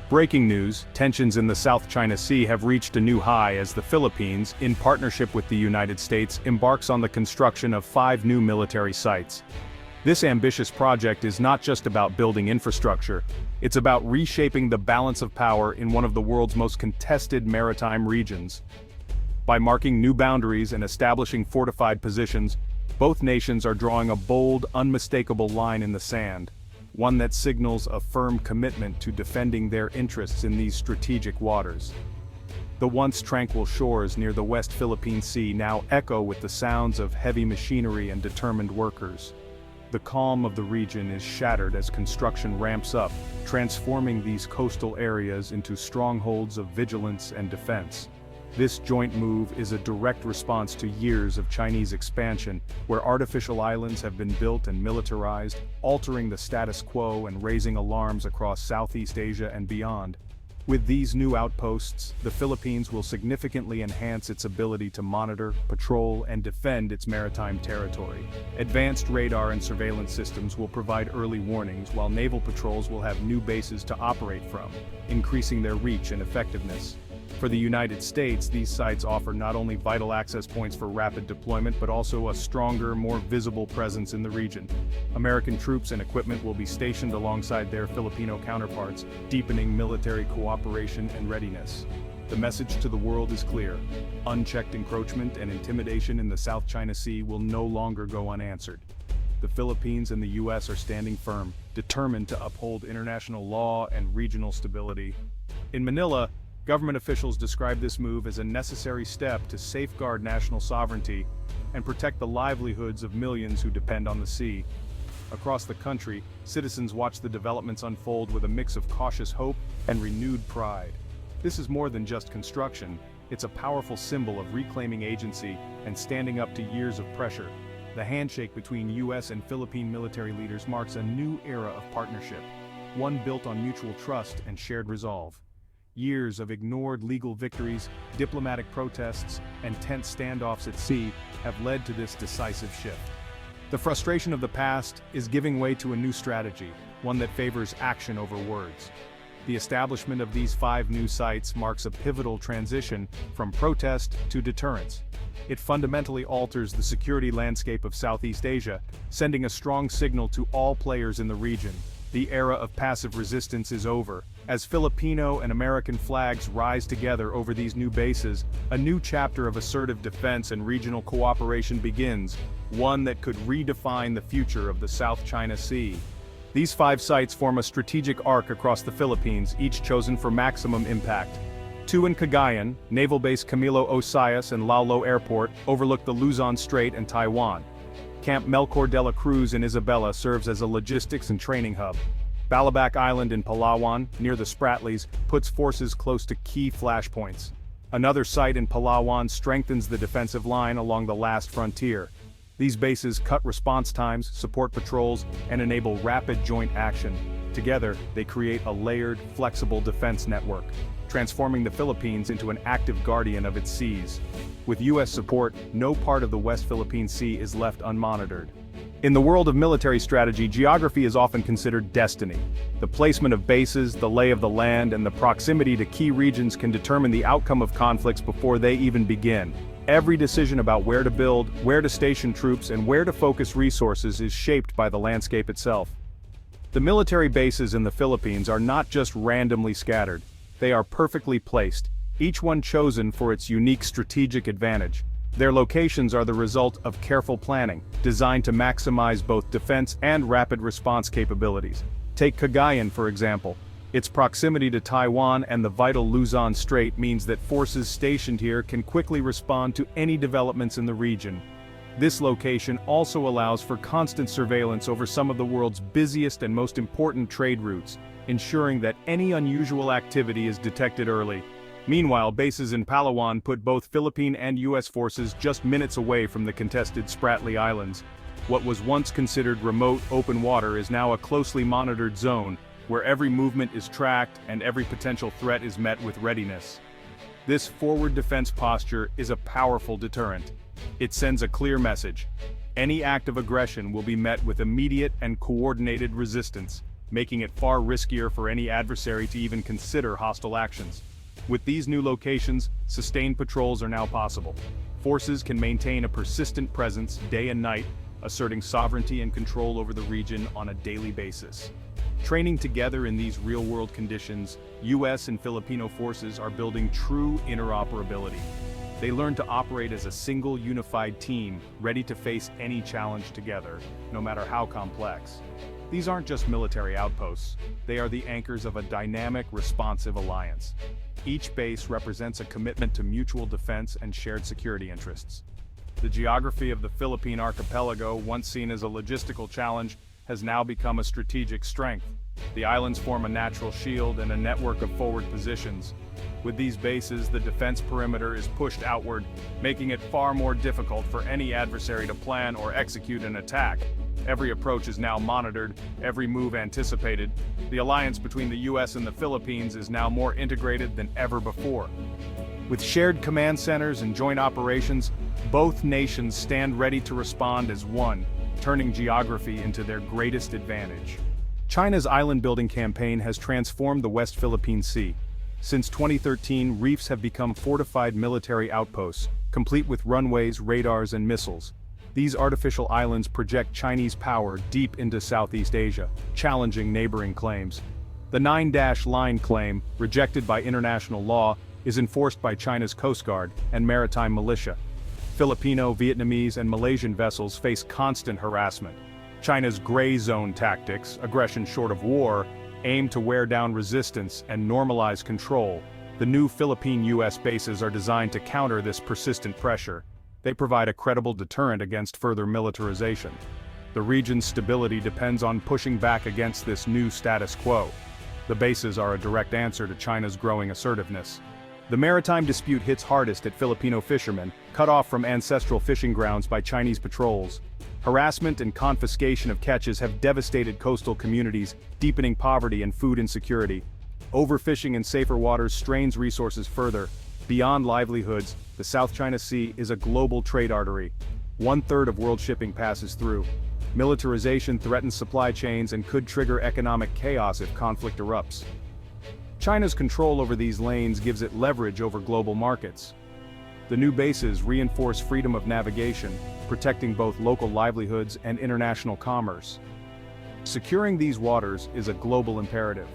Breaking news, tensions in the South China Sea have reached a new high as the Philippines, in partnership with the United States, embarks on the construction of 5 new military sites. This ambitious project is not just about building infrastructure, it's about reshaping the balance of power in one of the world's most contested maritime regions. By marking new boundaries and establishing fortified positions, both nations are drawing a bold, unmistakable line in the sand, one that signals a firm commitment to defending their interests in these strategic waters. The once tranquil shores near the West Philippine Sea now echo with the sounds of heavy machinery and determined workers. The calm of the region is shattered as construction ramps up, transforming these coastal areas into strongholds of vigilance and defense. This joint move is a direct response to years of Chinese expansion, where artificial islands have been built and militarized, altering the status quo and raising alarms across Southeast Asia and beyond. With these new outposts, the Philippines will significantly enhance its ability to monitor, patrol, and defend its maritime territory. Advanced radar and surveillance systems will provide early warnings, while naval patrols will have new bases to operate from, increasing their reach and effectiveness. For the United States, these sites offer not only vital access points for rapid deployment but also a stronger, more visible presence in the region. American troops and equipment will be stationed alongside their Filipino counterparts, deepening military cooperation and readiness. The message to the world is clear: unchecked encroachment and intimidation in the South China Sea will no longer go unanswered. The Philippines and the U.S. are standing firm, determined to uphold international law and regional stability. In Manila, government officials describe this move as a necessary step to safeguard national sovereignty and protect the livelihoods of millions who depend on the sea. Across the country, citizens watch the developments unfold with a mix of cautious hope and renewed pride. This is more than just construction, it's a powerful symbol of reclaiming agency and standing up to years of pressure. The handshake between U.S. and Philippine military leaders marks a new era of partnership, one built on mutual trust and shared resolve. Years of ignored legal victories, diplomatic protests, and tense standoffs at sea have led to this decisive shift. The frustration of the past is giving way to a new strategy, one that favors action over words. The establishment of these 5 new sites marks a pivotal transition from protest to deterrence. It fundamentally alters the security landscape of Southeast Asia, sending a strong signal to all players in the region. The era of passive resistance is over. As Filipino and American flags rise together over these new bases, a new chapter of assertive defense and regional cooperation begins, one that could redefine the future of the South China Sea. These 5 sites form a strategic arc across the Philippines, each chosen for maximum impact. 2 in Cagayan, Naval Base Camilo Osias and Laulo Airport, overlook the Luzon Strait and Taiwan. Camp Melchor de la Cruz in Isabela serves as a logistics and training hub. Balabac Island in Palawan, near the Spratlys, puts forces close to key flashpoints. Another site in Palawan strengthens the defensive line along the last frontier. These bases cut response times, support patrols, and enable rapid joint action. Together, they create a layered, flexible defense network, transforming the Philippines into an active guardian of its seas. With U.S. support, no part of the West Philippine Sea is left unmonitored. In the world of military strategy, geography is often considered destiny. The placement of bases, the lay of the land, and the proximity to key regions can determine the outcome of conflicts before they even begin. Every decision about where to build, where to station troops, and where to focus resources is shaped by the landscape itself. The military bases in the Philippines are not just randomly scattered. They are perfectly placed, each one chosen for its unique strategic advantage. Their locations are the result of careful planning, designed to maximize both defense and rapid response capabilities. Take Cagayan, for example. Its proximity to Taiwan and the vital Luzon Strait means that forces stationed here can quickly respond to any developments in the region. This location also allows for constant surveillance over some of the world's busiest and most important trade routes, ensuring that any unusual activity is detected early. Meanwhile, bases in Palawan put both Philippine and U.S. forces just minutes away from the contested Spratly Islands. What was once considered remote, open water is now a closely monitored zone, where every movement is tracked and every potential threat is met with readiness. This forward defense posture is a powerful deterrent. It sends a clear message: any act of aggression will be met with immediate and coordinated resistance. making it far riskier for any adversary to even consider hostile actions. With these new locations, sustained patrols are now possible. Forces can maintain a persistent presence day and night, asserting sovereignty and control over the region on a daily basis. Training together in these real-world conditions, U.S. and Filipino forces are building true interoperability. They learn to operate as a single unified team, ready to face any challenge together, no matter how complex. These aren't just military outposts, they are the anchors of a dynamic, responsive alliance. Each base represents a commitment to mutual defense and shared security interests. The geography of the Philippine archipelago, once seen as a logistical challenge, has now become a strategic strength. The islands form a natural shield and a network of forward positions. With these bases, the defense perimeter is pushed outward, making it far more difficult for any adversary to plan or execute an attack. Every approach is now monitored, every move anticipated. The alliance between the U.S. and the Philippines is now more integrated than ever before. With shared command centers and joint operations, both nations stand ready to respond as one, turning geography into their greatest advantage. China's island-building campaign has transformed the West Philippine Sea. Since 2013, reefs have become fortified military outposts, complete with runways, radars, and missiles. These artificial islands project Chinese power deep into Southeast Asia, challenging neighboring claims. The 9-line claim, rejected by international law, is enforced by China's Coast Guard and maritime militia. Filipino, Vietnamese, and Malaysian vessels face constant harassment. China's gray zone tactics, aggression short of war, aim to wear down resistance and normalize control. The new Philippine U.S. bases are designed to counter this persistent pressure. They provide a credible deterrent against further militarization. The region's stability depends on pushing back against this new status quo. The bases are a direct answer to China's growing assertiveness. The maritime dispute hits hardest at Filipino fishermen, cut off from ancestral fishing grounds by Chinese patrols. Harassment and confiscation of catches have devastated coastal communities, deepening poverty and food insecurity. Overfishing in safer waters strains resources further. Beyond livelihoods, the South China Sea is a global trade artery. 1/3 of world shipping passes through. Militarization threatens supply chains and could trigger economic chaos if conflict erupts. China's control over these lanes gives it leverage over global markets. The new bases reinforce freedom of navigation, protecting both local livelihoods and international commerce. Securing these waters is a global imperative.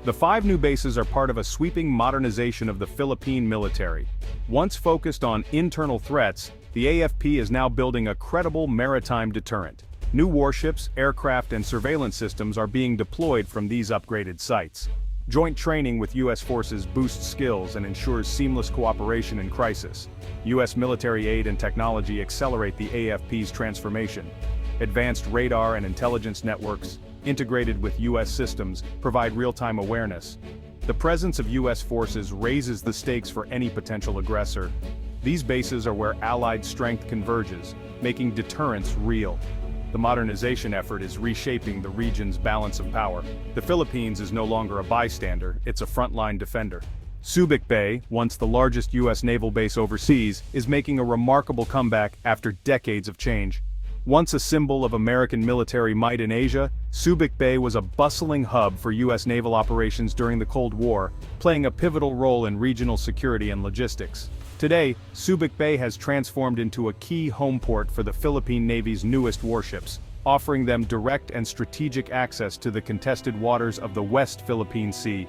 The 5 new bases are part of a sweeping modernization of the Philippine military. Once focused on internal threats, the AFP is now building a credible maritime deterrent. New warships, aircraft, and surveillance systems are being deployed from these upgraded sites. Joint training with U.S. forces boosts skills and ensures seamless cooperation in crisis. U.S. military aid and technology accelerate the AFP's transformation. Advanced radar and intelligence networks, integrated with U.S. systems, provide real-time awareness. The presence of U.S. forces raises the stakes for any potential aggressor. These bases are where Allied strength converges, making deterrence real. The modernization effort is reshaping the region's balance of power. The Philippines is no longer a bystander, it's a frontline defender. Subic Bay, once the largest U.S. naval base overseas, is making a remarkable comeback after decades of change. Once a symbol of American military might in Asia, Subic Bay was a bustling hub for U.S. naval operations during the Cold War, playing a pivotal role in regional security and logistics. Today, Subic Bay has transformed into a key home port for the Philippine Navy's newest warships, offering them direct and strategic access to the contested waters of the West Philippine Sea.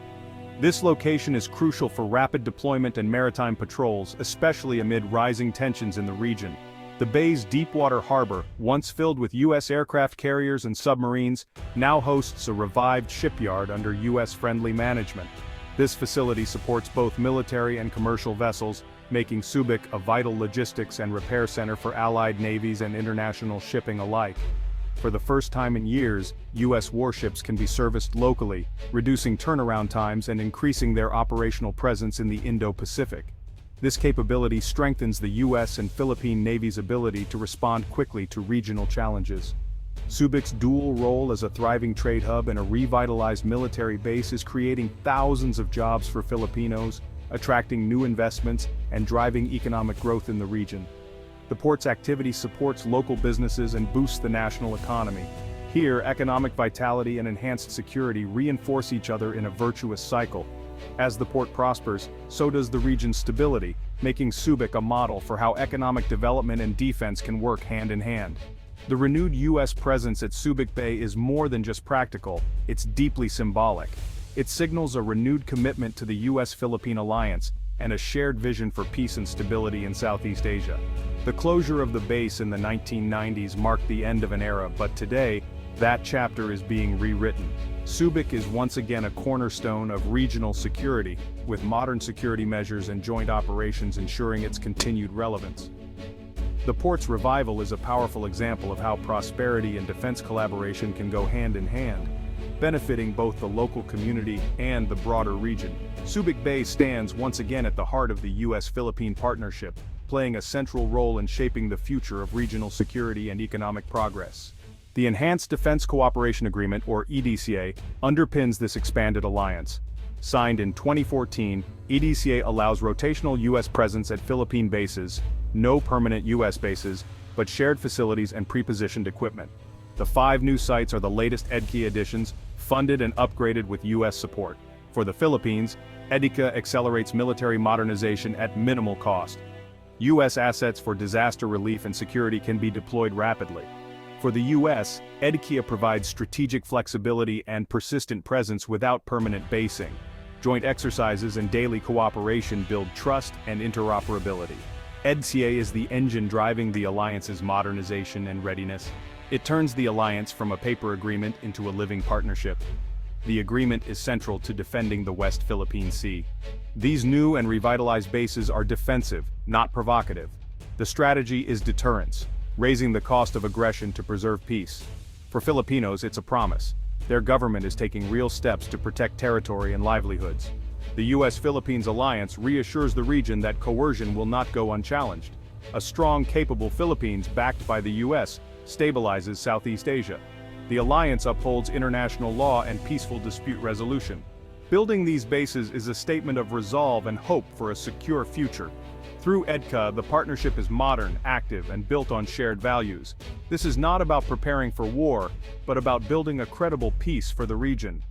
This location is crucial for rapid deployment and maritime patrols, especially amid rising tensions in the region. The bay's deepwater harbor, once filled with U.S. aircraft carriers and submarines, now hosts a revived shipyard under U.S.-friendly management. This facility supports both military and commercial vessels, making Subic a vital logistics and repair center for Allied navies and international shipping alike. For the first time in years, U.S. warships can be serviced locally, reducing turnaround times and increasing their operational presence in the Indo-Pacific. This capability strengthens the U.S. and Philippine Navy's ability to respond quickly to regional challenges. Subic's dual role as a thriving trade hub and a revitalized military base is creating thousands of jobs for Filipinos, attracting new investments, and driving economic growth in the region. The port's activity supports local businesses and boosts the national economy. Here, economic vitality and enhanced security reinforce each other in a virtuous cycle. As the port prospers, so does the region's stability, making Subic a model for how economic development and defense can work hand in hand. The renewed U.S. presence at Subic Bay is more than just practical, it's deeply symbolic. It signals a renewed commitment to the U.S.-Philippine alliance and a shared vision for peace and stability in Southeast Asia. The closure of the base in the 1990s marked the end of an era, but today, that chapter is being rewritten. Subic is once again a cornerstone of regional security, with modern security measures and joint operations ensuring its continued relevance. The port's revival is a powerful example of how prosperity and defense collaboration can go hand in hand, benefiting both the local community and the broader region. Subic Bay stands once again at the heart of the U.S.-Philippine partnership, playing a central role in shaping the future of regional security and economic progress. The Enhanced Defense Cooperation Agreement, or EDCA, underpins this expanded alliance. Signed in 2014, EDCA allows rotational U.S. presence at Philippine bases, no permanent U.S. bases, but shared facilities and pre-positioned equipment. The 5 new sites are the latest EDCA additions, funded and upgraded with U.S. support. For the Philippines, EDCA accelerates military modernization at minimal cost. U.S. assets for disaster relief and security can be deployed rapidly. For the U.S., EDCA provides strategic flexibility and persistent presence without permanent basing. Joint exercises and daily cooperation build trust and interoperability. EDCA is the engine driving the alliance's modernization and readiness. It turns the alliance from a paper agreement into a living partnership. The agreement is central to defending the West Philippine Sea. These new and revitalized bases are defensive, not provocative. The strategy is deterrence, raising the cost of aggression to preserve peace. For Filipinos, it's a promise. Their government is taking real steps to protect territory and livelihoods. The U.S.-Philippines alliance reassures the region that coercion will not go unchallenged. A strong, capable Philippines backed by the U.S. stabilizes Southeast Asia. The alliance upholds international law and peaceful dispute resolution. Building these bases is a statement of resolve and hope for a secure future. Through EDCA, the partnership is modern, active, and built on shared values. This is not about preparing for war, but about building a credible peace for the region.